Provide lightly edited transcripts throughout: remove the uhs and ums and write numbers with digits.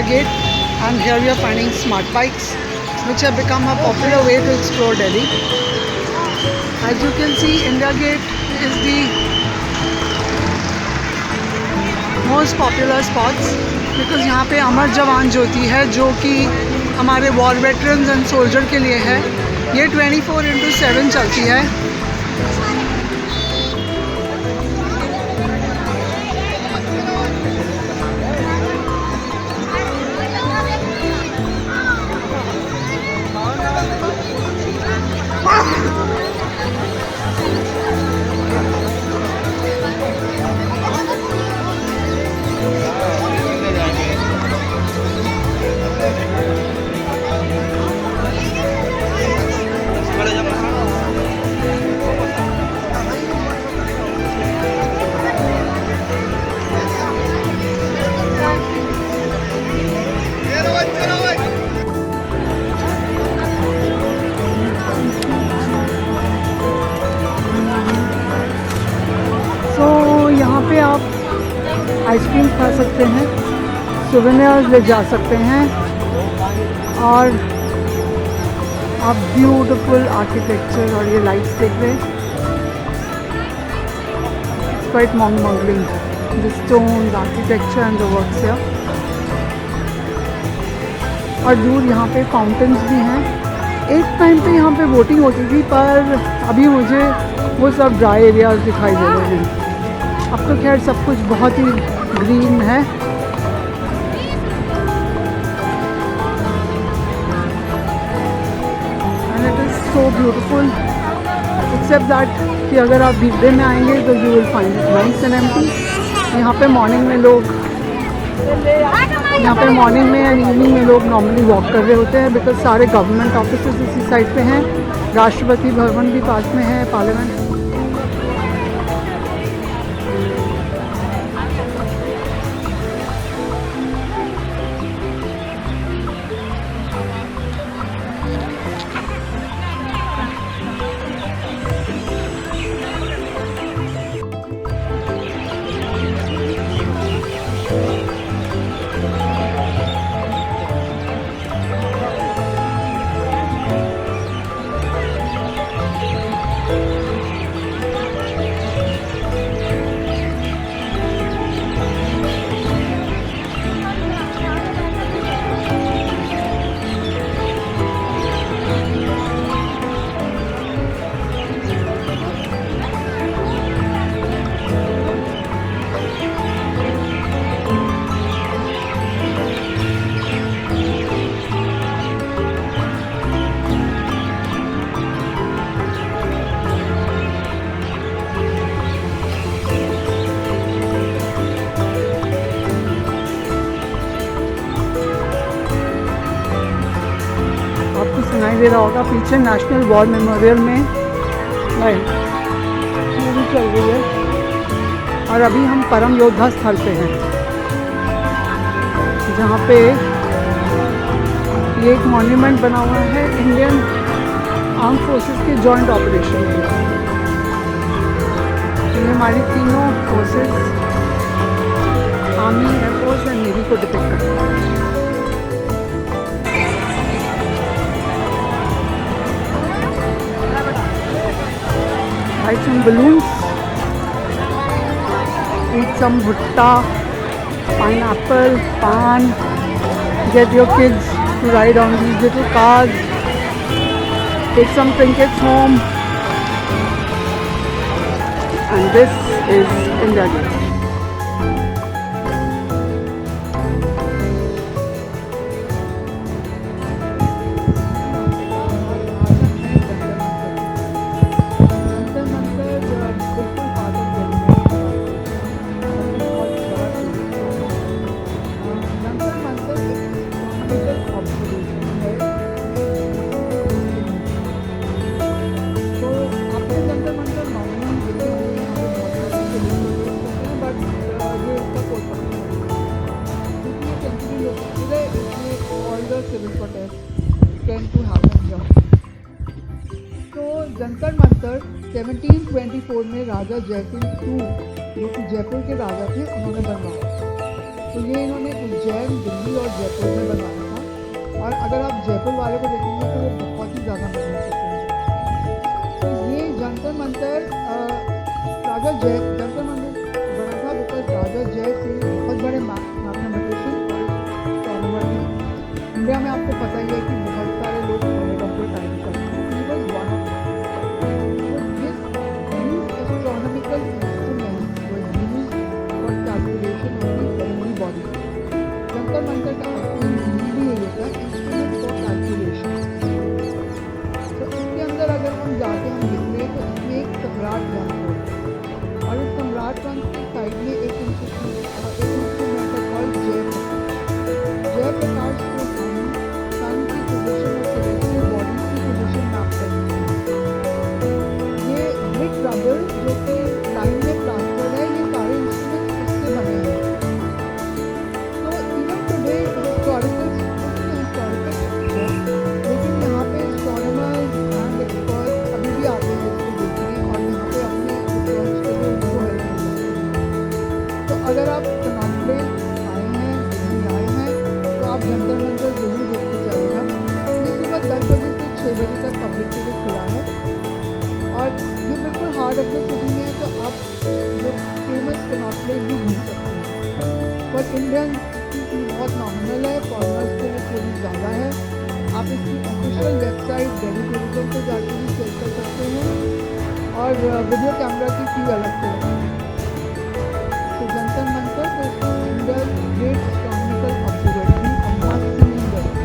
Gate, and here we are finding smart bikes which have become a popular way to explore Delhi. As you can see, India Gate is the most popular spots because यहाँ पे अमर जवान ज्योति है जो कि हमारे war veterans and soldier के लिए है। ये 24/7 चलती है। यहाँ पे आप आइसक्रीम खा सकते हैं, सोवेनियर्स ले जा सकते हैं और आप ब्यूटीफुल आर्किटेक्चर और ये लाइट्स देख रहे हैं। It's quite mind-boggling, the stones, architecture and the works here. और दूर यहाँ पे फाउंटेन्स भी हैं। एक टाइम पे यहाँ पे बोटिंग होती थी पर अभी मुझे वो सब ड्राई एरियाज दिखाई दे रहे हैं। अब तो खैर सब कुछ बहुत ही ग्रीन है। And it is so beautiful except that कि अगर आप वीकडे में आएंगे तो you will find it nice and empty. यहाँ पे मॉर्निंग में एंड इवनिंग में लोग नॉर्मली वॉक कर रहे होते हैं बिकॉज सारे गवर्नमेंट ऑफिसेज इसी साइड पे हैं। राष्ट्रपति भवन भी पास में है, पार्लियामेंट। सुनाई दे रहा होगा पीछे नेशनल वॉर मेमोरियल में मूवी चल रही है। और अभी हम परम योद्धा स्थल पे हैं जहाँ पे ये एक मॉन्यूमेंट बना हुआ है इंडियन आर्म फोर्सेस के जॉइंट ऑपरेशन के। ये हमारी तीनों forces army, air force and navy को डिपिक्ट करता है। Buy some balloons, eat some bhutta, pineapple, pan, get your kids to ride on these little cars, take some trinkets home, and this is India Gate. Jantar Mantar 1724 में राजा Jaisingh II जो कि जयपुर के राजा थे उन्होंने बनवाया। तो ये इन्होंने उज्जैन, दिल्ली और जयपुर में बनाया था। और अगर आप जयपुर वाले को देखेंगे तो वो बहुत ही ज़्यादा मैग्निफिसेंट है। तो ये जंतर मंतर जंतर मंतर बना था बिकॉज राजा जय सिंह बहुत बड़े मैथमेटिशियन और एस्ट्रोनॉमर थे। इंडिया में आपको पता ही है कि बहुत सारे लोग हॉरोस्कोप टाइम करते हैं। He was one of them. So these astronomical instruments were used for calculation of the heavenly bodies. Jantar Mantar का मीनिंग भी यही होता है, इंस्ट्रूमेंट फॉर कैलकुलेशन। तो इसके अंदर अगर हम जाके हम देखते हैं तो इसमें एक सम्राट वंश है और इस सम्राट वंश के साइड में एक इंस्ट्रूमेंट है कॉल्ड जयप्रकाश को हम सन की पोजीशन और सेलेस्टियल बॉडीज की पोजीशन मैप करते हैं। ये बिग ट्रबल जो कि लाइन में प्लास्टर है, ये सारे इंस्ट्रूमेंट्स इससे बने हैं। तो इवन टुडे हिस्टोरिकल लेकिन यहाँ पे एस्ट्रोनॉमर्स एंड एक्सपर्ट्स अभी भी आते हैं इसको देखने और यहाँ पे अपने रिसर्च के लिए उनको हेल्प करते हैं। तो अगर आप कनॉट आए हैं, दिल्ली आए हैं, तो आप जंतर मंतर जरूर देखते जाइएगा। ये सुबह 10 बजे से 6 बजे तक पब्लिक के लिए खुला है और ये बिल्कुल हार्ट ऑफ द सिटी में है। तो आप जो फेमस कनॉट भी घूम सकते हैं। पर इंडियन की फीस बहुत नॉमिनल है, फॉरनर्स के लिए थोड़ी ज़्यादा है। आप इसकी ऑफिशियल वेबसाइट दिल्ली टूरिज्म पे जाके भी चेक कर सकते हैं और वीडियो कैमरा की फी अलग से है। तो Jantar Mantar India's great astronomical observatory और मस्ट सी इन दिल्ली।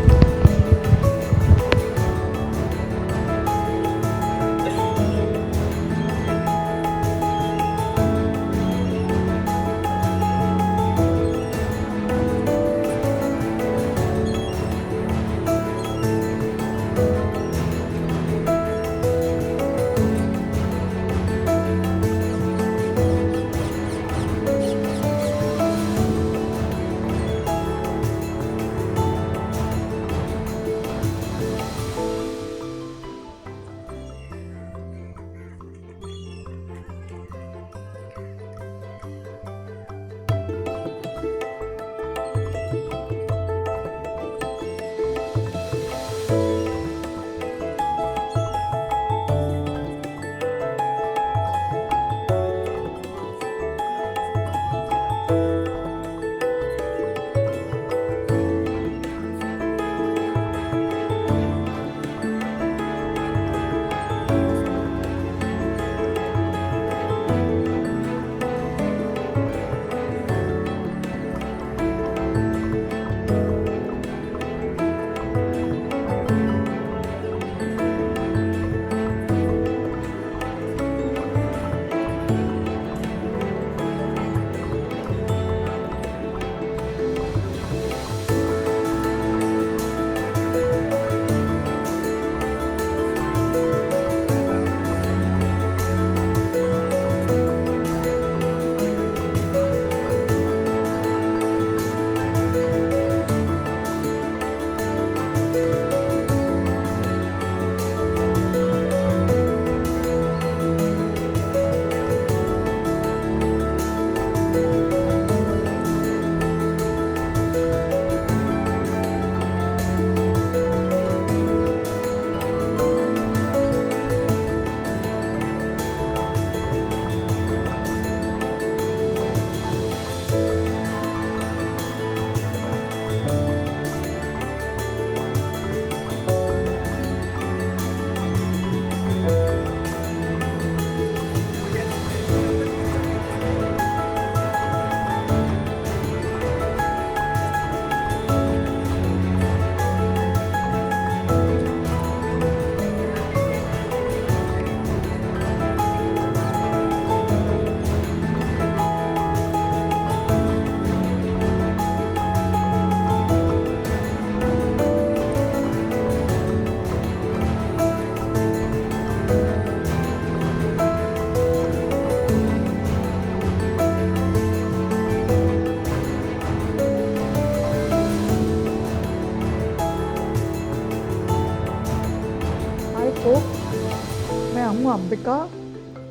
हूँ अंबिका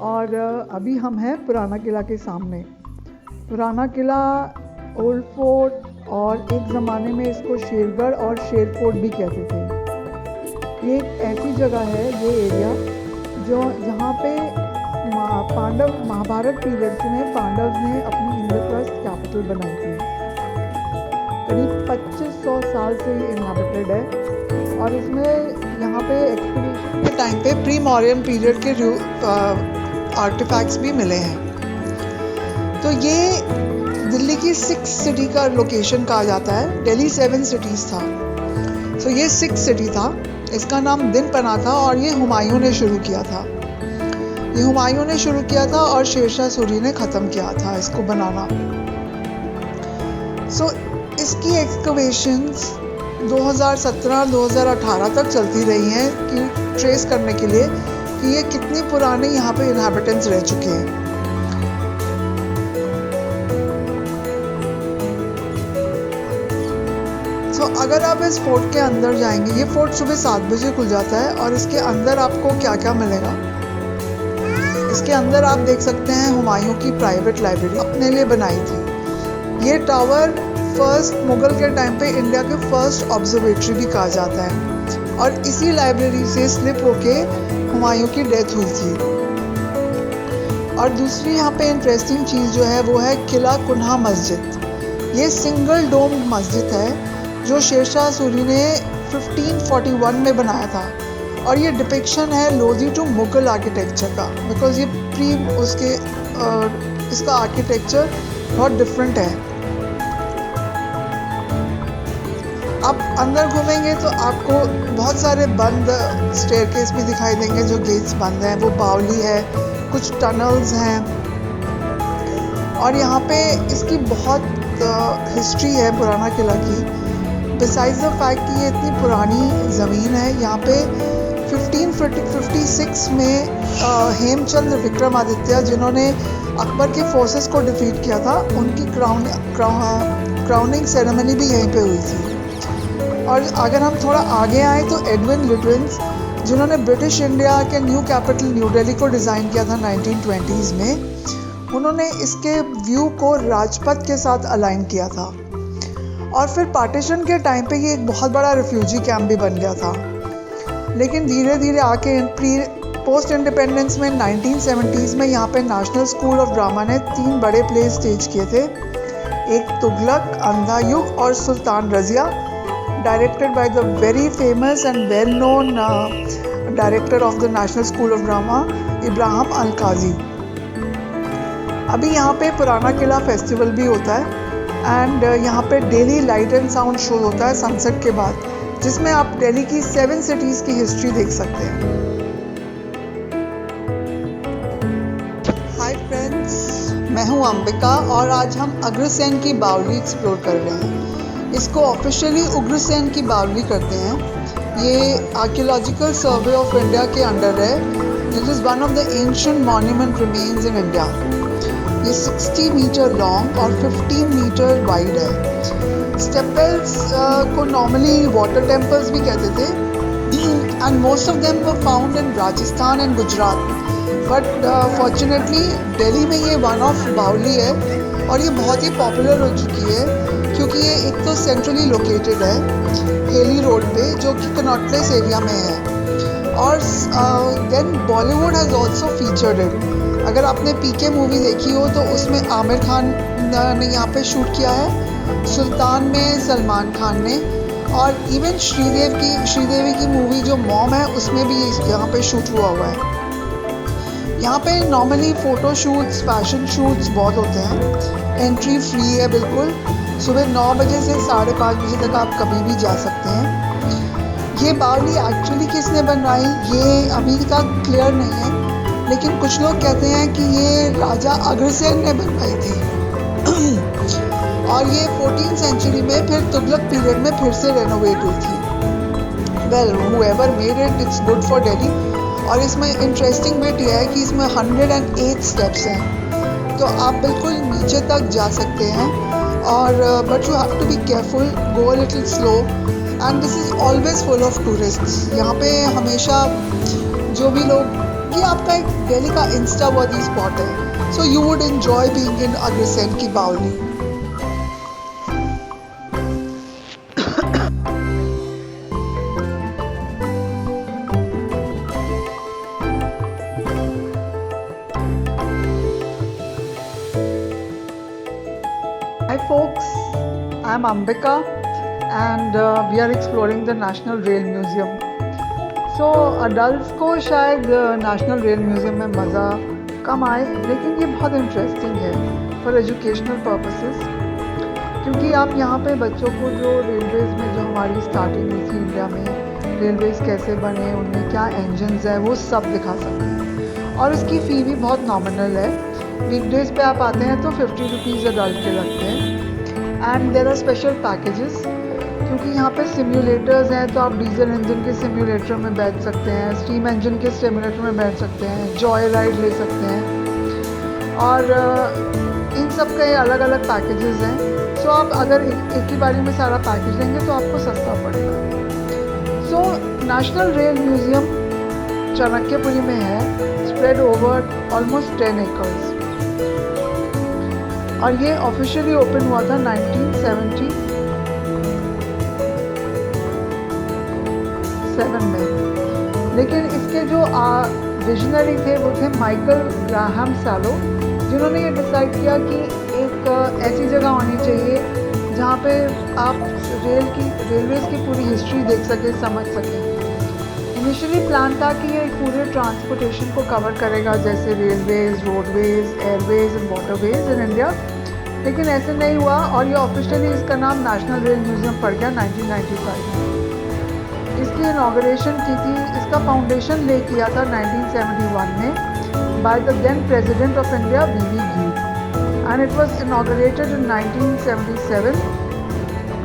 और अभी हम हैं पुराना किला के सामने। पुराना किला ओल्ड फोर्ट, और एक ज़माने में इसको शेरगढ़ और शेर फोर्ट भी कहते थे। ये एक ऐसी जगह है, ये एरिया, जो जहाँ पे पांडव महाभारत पीरियड्स में पांडव ने अपनी इंद्रप्रस्थ कैपिटल बनाई थी। करीब 2500 साल से ये इनहैबिटेड है, और इसमें यहाँ पे एक्सपीडिशन के टाइम पे प्री मौर्यन पीरियड के आर्टिफैक्ट्स भी मिले हैं। तो ये दिल्ली की 6 सिटी का लोकेशन कहा जाता है। दिल्ली 7 सिटीज़ था, तो ये 6 सिटी था। इसका नाम दिन पना था, और ये हुमायूं ने शुरू किया था। ये हुमायूं ने शुरू किया था और शेरशाह सूरी ने ख़त्म किया था इसको बनाना। इसकी एक्सकवेशंस 2017-2018 तक चलती रही हैं कि ट्रेस करने के लिए कि ये कितनी पुराने यहाँ पे इनहैबिटेंट्स रह चुके हैं। अगर आप इस फोर्ट के अंदर जाएंगे, ये फोर्ट सुबह 7 बजे खुल जाता है, और इसके अंदर आपको क्या क्या मिलेगा। इसके अंदर आप देख सकते हैं हुमायूं की प्राइवेट लाइब्रेरी अपने लिए बनाई थी। ये टावर फर्स्ट मुगल के टाइम पे इंडिया के फर्स्ट ऑब्जर्वेटरी भी कहा जाता है, और इसी लाइब्रेरी से स्लिप होके हुमायूं की डेथ हुई थी। और दूसरी यहाँ पे इंटरेस्टिंग चीज़ जो है वो है किला कुन्हा मस्जिद। ये सिंगल डोम मस्जिद है जो शेरशाह सूरी ने 1541 में बनाया था, और ये डिपिक्शन है लोधी टू मुगल आर्किटेक्चर का, बिकॉज ये इसका आर्किटेक्चर बहुत डिफरेंट है। आप अंदर घूमेंगे तो आपको बहुत सारे बंद स्टेयरकेस भी दिखाई देंगे, जो गेट्स बंद हैं, वो बावली है, कुछ टनल्स हैं, और यहाँ पे इसकी बहुत हिस्ट्री है पुराना किला की। बिसाइड्स द फैक्ट कि ये इतनी पुरानी ज़मीन है, यहाँ पे 1556 में हेमचंद्र विक्रमादित्य, जिन्होंने अकबर के फोर्सेस को डिफीट किया था, उनकी क्राउनिंग सेरेमनी भी यहीं पे हुई थी। और अगर हम थोड़ा आगे आए तो एडविन लुटियंस, जिन्होंने ब्रिटिश इंडिया के न्यू कैपिटल न्यू दिल्ली को डिज़ाइन किया था 1920s में, उन्होंने इसके व्यू को राजपथ के साथ अलाइन किया था। और फिर पार्टीशन के टाइम पे ये एक बहुत बड़ा रिफ्यूजी कैंप भी बन गया था, लेकिन धीरे धीरे आके पोस्ट इंडिपेंडेंस में 1970s में यहाँ पे नेशनल स्कूल ऑफ ड्रामा ने 3 बड़े प्ले स्टेज किए थे। एक तुगलक, अंधा युग और Sultan Razia, directed by the very famous and well known director of the National School of Drama, Ebrahim Alkazi. अभी यहाँ पे पुराना किला फेस्टिवल भी होता है, एंड यहाँ पे daily light and sound show होता है सनसेट के बाद, जिसमें आप दिल्ली की 7 सिटीज़ की हिस्ट्री देख सकते हैं। हाय फ्रेंड्स, मैं हूँ अंबिका, और आज हम अग्रसेन की बावली एक्सप्लोर कर रहे हैं। इसको ऑफिशियली उग्रसेन की बावली करते हैं। ये आर्कियोलॉजिकल सर्वे ऑफ इंडिया के अंडर है। This is one of the ancient monument remains in India. ये 60 मीटर लॉन्ग और 15 मीटर वाइड है। स्टेपल्स को नॉर्मली वाटर टेम्पल्स भी कहते थे, and most of them were found in Rajasthan and Gujarat, but fortunately Delhi में ये वन ऑफ बावली है, और ये बहुत ही पॉपुलर हो चुकी है क्योंकि ये एक तो सेंट्रली लोकेटेड है हेली रोड पे, जो कि कनॉट प्लेस एरिया में है, और then Bollywood has also featured it. अगर आपने पीके मूवी देखी हो तो उसमें आमिर खान ने यहाँ पे शूट किया है, सुल्तान में सलमान खान ने, और इवन श्रीदेवी की मूवी जो मॉम है उसमें भी यहाँ पे शूट हुआ है। यहाँ पे normally photo shoots, fashion shoots बहुत होते हैं। एंट्री फ्री है बिल्कुल। सुबह 9 बजे से 5:30 बजे तक आप कभी भी जा सकते हैं। ये बावली एक्चुअली किसने बनवाई ये अभी तक क्लियर नहीं है, लेकिन कुछ लोग कहते हैं कि ये राजा अग्रसेन ने बनवाई थी और ये 14th सेंचुरी में फिर तुगलक पीरियड में फिर से रेनोवेट हुई थी। Well, whoever made it, it's good for Delhi। और इसमें इंटरेस्टिंग बिट यह है कि इसमें 108 स्टेप्स हैं, तो आप बिल्कुल नीचे तक जा सकते हैं, और but you have to be careful, go a little slow, and this is always full of tourists. यहाँ पे हमेशा जो भी लोग, ये आपका एक दिल्ली का इंस्टा वर्दी स्पॉट है, so you would enjoy being in Agrasen की बावली। I'm Ambika and we are exploring the National Rail Museum. So adults को शायद National Rail Museum में मज़ा कम आए, लेकिन ये बहुत इंटरेस्टिंग है for educational purposes, क्योंकि आप यहाँ पे बच्चों को जो रेलवेज़ में जो हमारी स्टार्टिंग हुई थी इंडिया में, रेलवेज़ कैसे बने, उनमें क्या इंजन्स है, वो सब दिखा सकते हैं। और इसकी फ़ी भी बहुत नॉमिनल है। वीकडेज़ पे आप आते हैं तो 50 रुपीज़ अडल्ट के लगते हैं। And there are special packages, क्योंकि यहाँ पे सिम्युलेटर्स हैं, तो आप डीजल इंजन के सिम्युलेटर में बैठ सकते हैं, स्टीम इंजन के सिम्युलेटर में बैठ सकते हैं, जॉय राइड ले सकते हैं, और इन सब के अलग अलग पैकेजेस हैं। सो आप अगर एक ही बारी में सारा पैकेज लेंगे तो आपको सस्ता पड़ेगा। So national rail museum Chanakyapuri में है, स्प्रेड ओवर ऑलमोस्ट 10 एकर्स, और ये ऑफिशियली ओपन हुआ था 1977 में। लेकिन इसके जो विजनरी थे वो थे माइकल ग्राहम सैलो, जिन्होंने ये डिसाइड किया कि एक ऐसी जगह होनी चाहिए जहाँ पे आप रेलवेज़ की पूरी हिस्ट्री देख सकें, समझ सकें। इनिशियली प्लान था कि ये पूरे ट्रांसपोर्टेशन को कवर करेगा, जैसे Railways, roadways, Airways and waterways in India, लेकिन ऐसे नहीं हुआ और ये ऑफिशियली इसका नाम नेशनल रेल म्यूज़ियम पड़ गया 1995 में। इसकी इनॉग्रेशन की थी, इसका फाउंडेशन ले किया था 1971 में by the then president of India V V. Gill, and it was inaugurated in 1977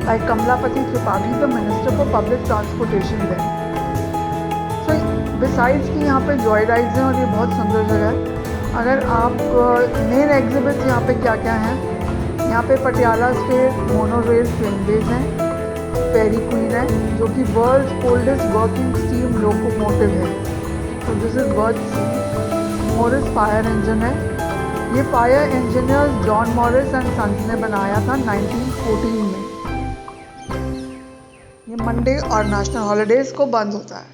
by Kamlapati Tripathi, the minister for public transportation then. So besides कि यहाँ पे जॉय राइड्स हैं और ये बहुत सुंदर जगह है। अगर आप मेन एग्जिबिट्स यहाँ पे क्या क्या हैं, यहाँ पे पटियाला स्टेट मोनोरेल ट्रेनवेज हैं, फेरी क्वीन है जो कि world's oldest working steam locomotive है। तो this is world's Morris fire engine है। ये fire engineer John Morris and sons ने बनाया था 1914 में। ये मंडे और नेशनल हॉलीडेज को बंद होता है।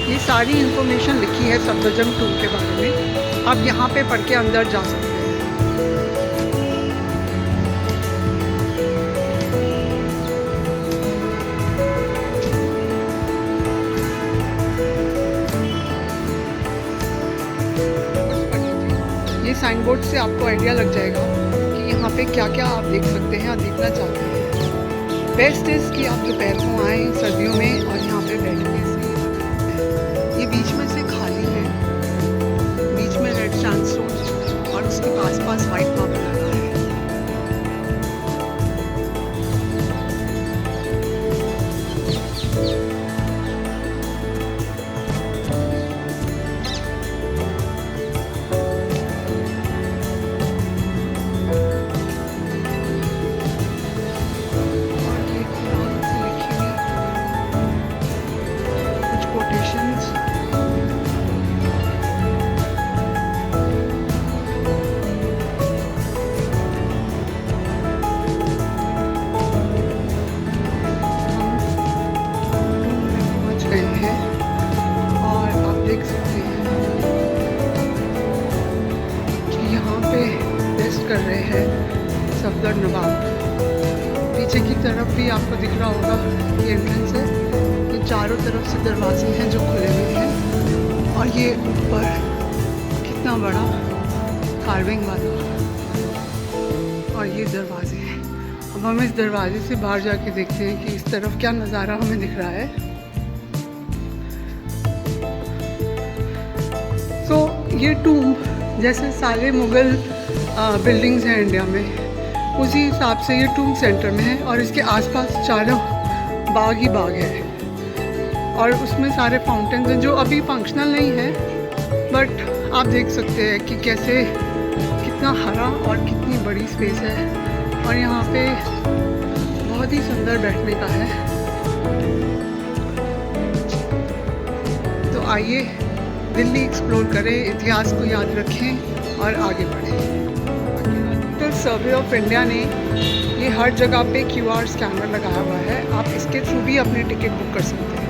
ये सारी इंफॉर्मेशन लिखी है सफदरजंग टूर के बारे में, आप यहाँ पे पढ़ के अंदर जा सकते हैं। ये साइन बोर्ड से आपको आइडिया लग जाएगा कि यहाँ पे क्या क्या आप देख सकते हैं या देखना चाहते हैं। बेस्ट इज़ कि आप दोपहर को आएँ सर्दियों में और यहाँ पे बैठ के ये बीच में से खाली है, बीच में रेड सैंडस्टोन और उसके पास वाइट मार्बल लगा है। और ये लिखी हुई कुछ कोटेशंस। देख सकते हैं कि यहाँ पे रेस्ट कर रहे हैं सफदर नवाब। पीछे की तरफ भी आपको दिख रहा होगा ये एंट्रेंस है। ये चारों तरफ से दरवाजे हैं जो खुले हुए हैं, और ये ऊपर कितना बड़ा कार्विंग वाला, और ये दरवाजे हैं। अब हम इस दरवाजे से बाहर जाके देखते हैं कि इस तरफ क्या नज़ारा हमें दिख रहा है। तो ये टूम्ब जैसे सारे मुग़ल बिल्डिंग्स हैं इंडिया में, उसी हिसाब से ये टूम सेंटर में है और इसके आसपास चारों बाग ही बाग है और उसमें सारे फाउंटेन्स हैं जो अभी फंक्शनल नहीं है, बट आप देख सकते हैं कि कैसे कितना हरा और कितनी बड़ी स्पेस है और यहाँ पे बहुत ही सुंदर बैठने का है। तो आइए दिल्ली एक्सप्लोर करें, इतिहास को याद रखें और आगे बढ़ें। सर्वे ऑफ इंडिया ने ये हर जगह पे QR स्कैनर लगाया हुआ है, आप इसके थ्रू भी अपनी टिकट बुक कर सकते हैं।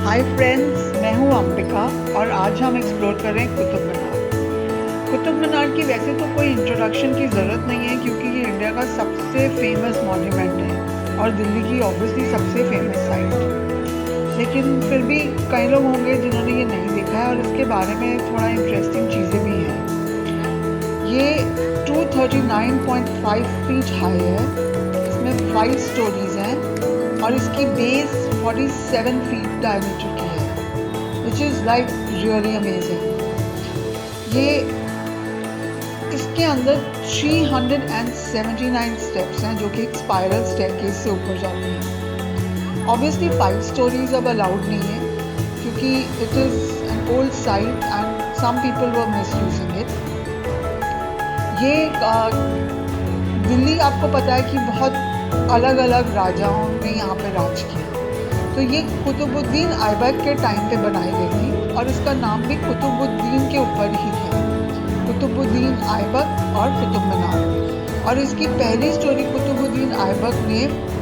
हाय फ्रेंड्स, मैं हूँ अंबिका और आज हम एक्सप्लोर कर रहे हैं कुतुब मीनार। कुतुब मीनार की वैसे तो कोई इंट्रोडक्शन की ज़रूरत नहीं है क्योंकि ये इंडिया का सबसे फेमस मॉन्यूमेंट है और दिल्ली की ऑब्वियसली सबसे फेमस साइट, लेकिन फिर भी कई लोग होंगे जिन्होंने ये नहीं देखा है और इसके बारे में थोड़ा इंटरेस्टिंग चीज़ें भी हैं। ये 239.5 फीट हाई है, इसमें 5 स्टोरीज हैं और इसकी बेस 47 फीट डायमीटर की है, which is like really amazing. ये इसके अंदर 379 स्टेप्स हैं जो कि एक स्पाइरल स्टेयरकेस से ऊपर जाती हैं। ऑब्वियसली 5 स्टोरीज अब अलाउड नहीं है क्योंकि it is an old site and some people were misusing it. ये दिल्ली आपको पता है कि बहुत अलग अलग राजाओं ने यहाँ पे राज किया, तो ये कुतुबुद्दीन ऐबक के टाइम पे बनाई गई थी और इसका नाम भी कुतुबुद्दीन के ऊपर ही है, कुतुबुद्दीन ऐबक और कुतुब मीनार। और इसकी पहली स्टोरी कुतुबुद्दीन ऐबक ने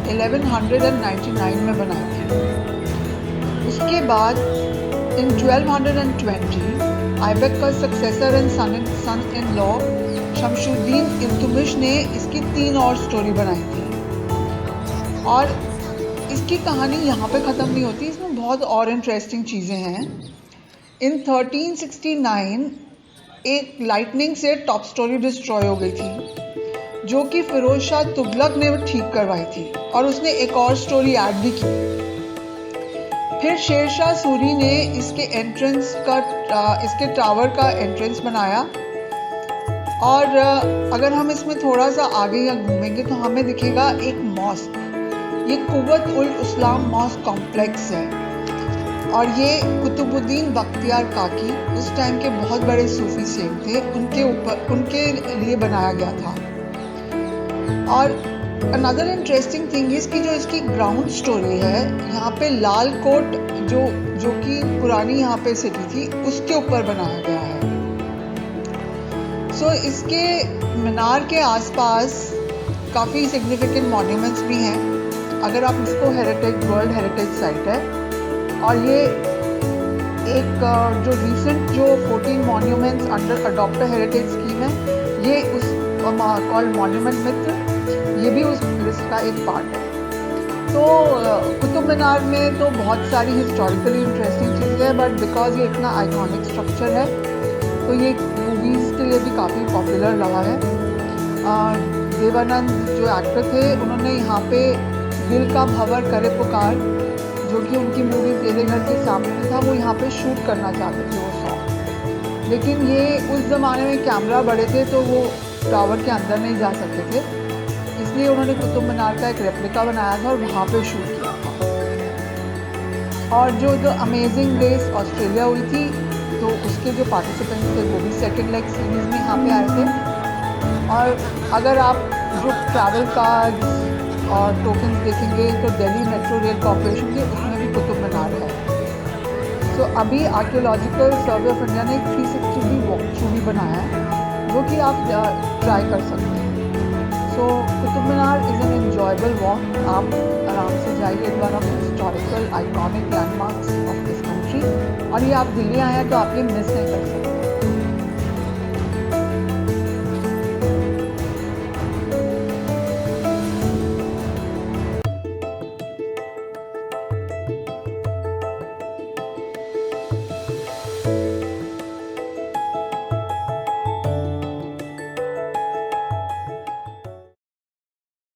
1199 में बनाई थी। उसके बाद इन 1220 ऐबक का successor and son in law Shamsuddin Iltutmish ने इसकी 3 और स्टोरी बनाई थी और इसकी कहानी यहाँ पे ख़त्म नहीं होती, इसमें बहुत और इंटरेस्टिंग चीज़ें हैं। इन 1369 एक लाइटनिंग से टॉप स्टोरी डिस्ट्रॉय हो गई थी जो कि फिरोज शाह तुगलक ने ठीक करवाई थी और उसने एक और स्टोरी ऐड भी की। फिर शेरशाह सूरी ने इसके इसके टावर का एंट्रेंस बनाया और अगर हम इसमें थोड़ा सा आगे या घूमेंगे तो हमें दिखेगा एक मॉस्क, ये कुव्वत उल इस्लाम मॉस्क कॉम्प्लेक्स है और ये कुतुबुद्दीन बख्तियार काकी उस टाइम के बहुत बड़े सूफी शेख थे, उनके लिए बनाया गया था। और अनदर इंटरेस्टिंग थिंग इज कि जो इसकी ग्राउंड स्टोरी है, यहाँ पे लाल कोट जो कि पुरानी यहाँ पे सिटी थी उसके ऊपर बनाया गया है। सो इसके मीनार के आसपास काफ़ी सिग्निफिकेंट मॉन्यूमेंट्स भी हैं। अगर आप इसको वर्ल्ड हेरिटेज साइट है और ये एक जो रिसेंट जो 14 monuments under adopt heritage scheme है, ये उस कॉल्ड मॉन्यूमेंट मित्र, ये भी उस लिस्ट का एक पार्ट है। तो कुतुब मीनार में तो बहुत सारी हिस्टोरिकली इंटरेस्टिंग चीज़ें हैं, बट बिकॉज ये इतना आइकॉनिक स्ट्रक्चर है तो ये मूवीज़ के लिए भी काफ़ी पॉपुलर रहा है। देवानंद जो एक्टर थे उन्होंने यहाँ पे दिल का भंवर करे पुकार, जो कि उनकी मूवी तेरे घर के सामने था, वो यहाँ पे शूट करना चाहते थे वो सॉन्ग, लेकिन ये उस ज़माने में कैमरा बड़े थे तो वो टावर के अंदर नहीं जा सकते थे, इसलिए उन्होंने कुतुब मीनार का एक रेप्लिका बनाया था और वहाँ पे शूट किया था। और जो अमेजिंग रेस ऑस्ट्रेलिया हुई थी तो उसके जो पार्टिसिपेंट्स थे वो भी सेकेंड लेग सीरीज़ में यहाँ पे आए थे। और अगर आप जो ट्रैवल कार्ड्स और टोकन्स देखेंगे तो दिल्ली मेट्रो रेल कॉर्पोरेशन के उसमें भी कुतुब मीनार है। सो अभी आर्कियोलॉजिकल सर्वे ऑफ इंडिया ने 360 वॉक थ्रू भी बनाया है जो कि आप ट्राई कर सकते हैं। सो Qutub Minar is an enjoyable walk, आप आराम से जाइए, one of historical iconic landmarks of this country, और ये आप दिल्ली आए हैं तो आप ये मिस नहीं कर सकते।